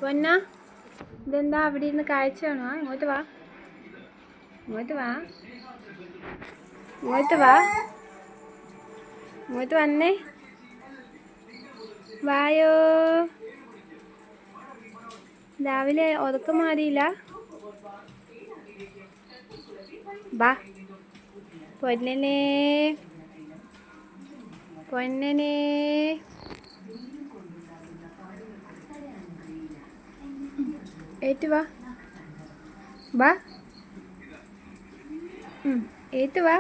പൊന്ന ഇതെന്താ അവിടെ ഇരുന്ന് കാഴ്ച കാണുവാ? ഇങ്ങോട്ട് വാ, ഇങ്ങോട്ട് വാ, ഇങ്ങോട്ട് വാ, ഇങ്ങോട്ട് വന്നേ, വായോ. രാവിലെ ഉറക്കം മാറിയില്ല? ബാ പൊന്നനെ, പൊന്നനെ, ഏറ്റു വാ, വാ, ഏറ്റു വാ,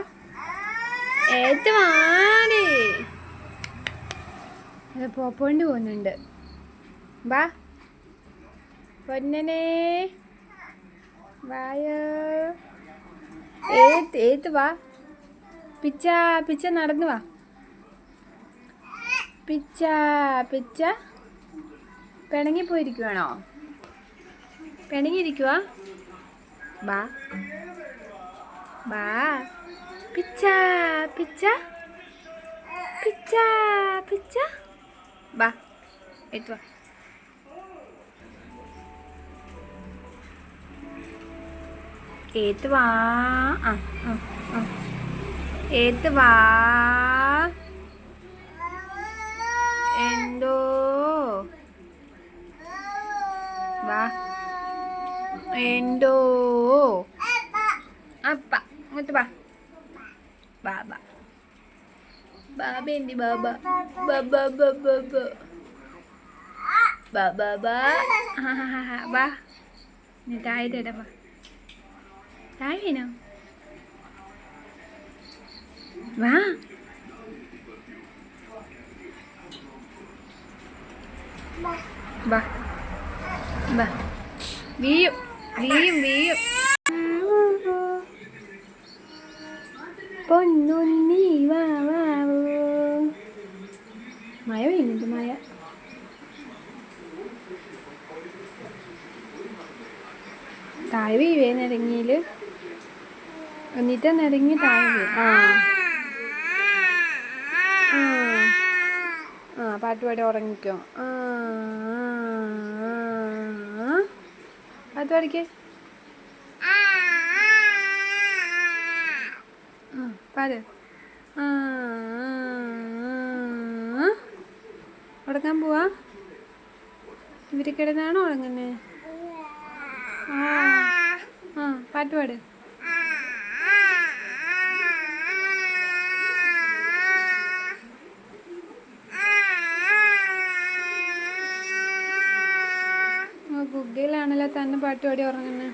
ഏറ്റു വാടി. പോപ്പോണ്ട് പോകുന്നുണ്ട്. വാ പൊന്നനെ, വായോ, ഏത്ത് വാ, പിച്ച പിച്ച നടന്നു വാ, പിച്ച പിച്ച. പിണങ്ങിപ്പോയിരിക്കുവാണോ? പിണങ്ങിയിരിക്കുവാ? ബാ ബാ, പിച്ച പിച്ച, പിച്ച പിച്ച, ബാ ഏത്ത് വാ. ഏത്ത് വാ, ഏത്ത് വാ. എന്തോ വാ, എന്തോ അപ്പ ഇങ്ങോട്ട് വാ, ബാബ ബാബ എന്തി ബാബ ബാബ ബാബ ബാബ ബാ. നീ താഴെ തരാ, താഴെ വീണോ? വാ വാ വാ, വീയും വീയും വീയും. പൊന്നുണ്ണി വാ വാവോ. മഴ പെയ്യുന്നുണ്ട്, മഴ. താഴെ വീവേ നിരങ്ങിയിൽ എന്നിട്ട് നിരങ്ങി താഴെ വീഴും. പാട്ടുപാടി ഉറങ്ങിക്കോ. പാട്ട് പാടിക്കേ. പാട്. ഉറങ്ങാൻ പോവാ? ഇവര് കിടന്നാണോ ഉറങ്ങുന്നേ? പാട്ട് പാട്. ഗുഗയിലാണല്ലോ തന്നെ പാട്ട് പാടി ഉറങ്ങുന്നത്.